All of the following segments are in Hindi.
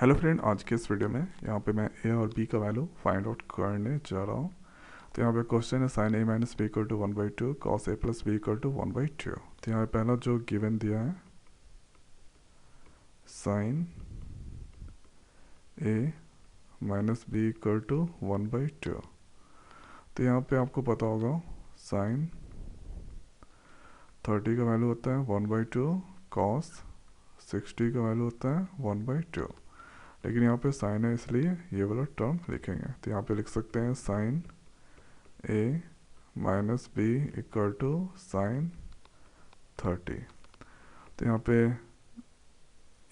हेलो फ्रेंड, आज के इस वीडियो में यहाँ पे मैं ए और बी का वैल्यू फाइंड आउट करने जा रहा हूँ। तो यहाँ पे क्वेश्चन है sine A minus B equal to 1/2 cos A plus B equal to 1/2। तो यहाँ पे पहला जो गिवन दिया है sine A minus B equal to 1/2। तो यहाँ पे आपको पता होगा साइन 30 का वैल्यू होता है 1/2, कॉस 60 का वैल्यू होता है 1/2। लेकिन यहाँ पे साइन है इसलिए ये वाला टर्म लिखेंगे। तो यहाँ पे लिख सकते हैं sine A minus B equal to sine 30। तो यहाँ पे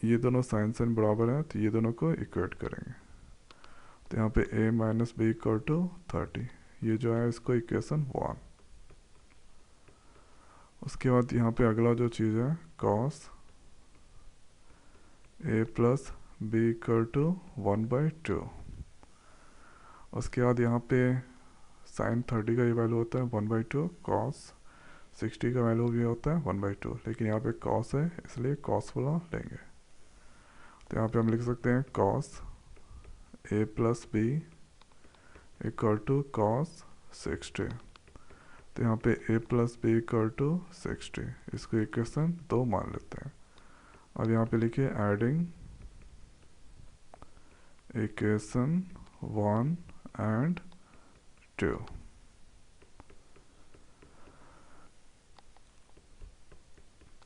ये दोनों साइन साइन बराबर हैं, तो ये दोनों को इक्वेट करेंगे। तो यहाँ पे ए माइनस बी इक्वल टू 30, ये जो है इसको इक्वेशन 1। उसके बाद यहाँ पे अगला जो चीज़ है cos A plus B equal to 1/2। उसके बाद यहाँ पे साइन 30 का ये वैल्यू होता है 1/2, कॉस 60 का वैल्यू भी होता है 1/2। लेकिन यहाँ पे कॉस है इसलिए कॉस वाला लेंगे। तो यहाँ पे हम लिख सकते हैं cos A plus B equal to cos 60। तो यहाँ पे A plus B equal to 60, इसको इक्वेशन 2 मान लेते हैं। अब यहाँ पे लिखिए एडिंग इक्वेशन 1 एंड 2।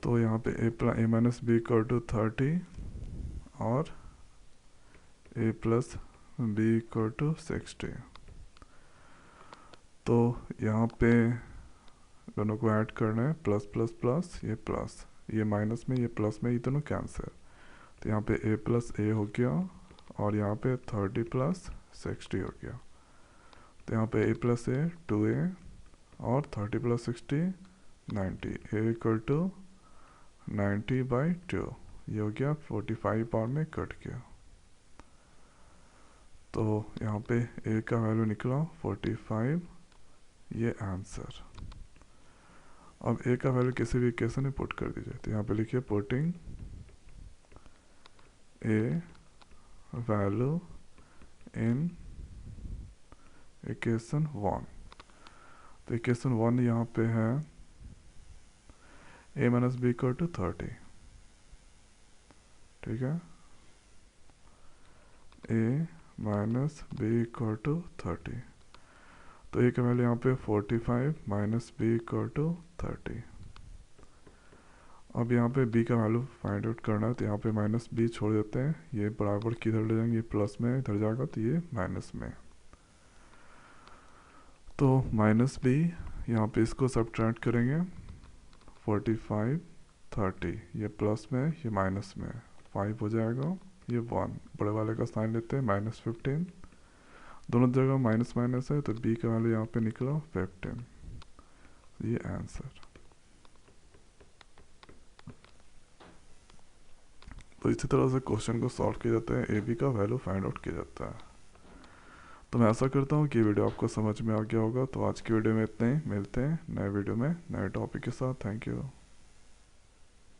तो यहाँ पे ए माइनस बी इक्वल टू 30 और ए प्लस बी इक्वल टू 60। तो यहाँ पे दोनों को ऐड करना है, प्लस प्लस प्लस, ये प्लस, ये माइनस में, ये प्लस में, ये दोनों कैंसिल। तो यहाँ पे ए प्लस ए हो गया और यहाँ पे 30 प्लस 60 हो गया। तो यहाँ पे ए प्लस ए 2a और 30 प्लस 60 90, ए इक्वल टू 90/2। ये हो गया 45 पावर में कट गया। तो यहाँ पे ए का वैल्यू निकला 45, ये आंसर। अब ए का वैल्यू किसी भी इक्वेशन में पुट कर दीजिए। तो यहाँ पे लिखिए putting a value in equation 1। तो इक्वेशन 1 यहाँ पे है ए माइनस बी इक्वल टू 30, ठीक है। ए माइनस बी इक्वल टू 30। तो ए का वैल्यू यहाँ पे 45 माइनस बी इक्वल टू 30। अब यहाँ पे b का वैल्यू फाइंड आउट करना है। तो यहाँ पे माइनस b छोड़ देते हैं, ये बराबर किधर ले जाएंगे, ये प्लस में इधर जाएगा तो ये माइनस में। तो माइनस b यहाँ पे इसको सब्ट्रैक्ट करेंगे, 45 30, ये प्लस में ये माइनस में, 5 हो जाएगा, ये 1, बड़े वाले का साइन लेते हैं -15, दोनों जगह माइनस माइनस है तो b का वैल्यू यहाँ पे निकला 15, ये आंसर। तो इसी तरह से क्वेश्चन को सॉल्व किया जाता है, ए बी का वैल्यू फाइंड आउट किया जाता है। तो मैं आशा करता हूँ कि वीडियो आपको समझ में आ गया होगा। तो आज की वीडियो में इतना ही, मिलते हैं नए वीडियो में नए टॉपिक के साथ। Thank you.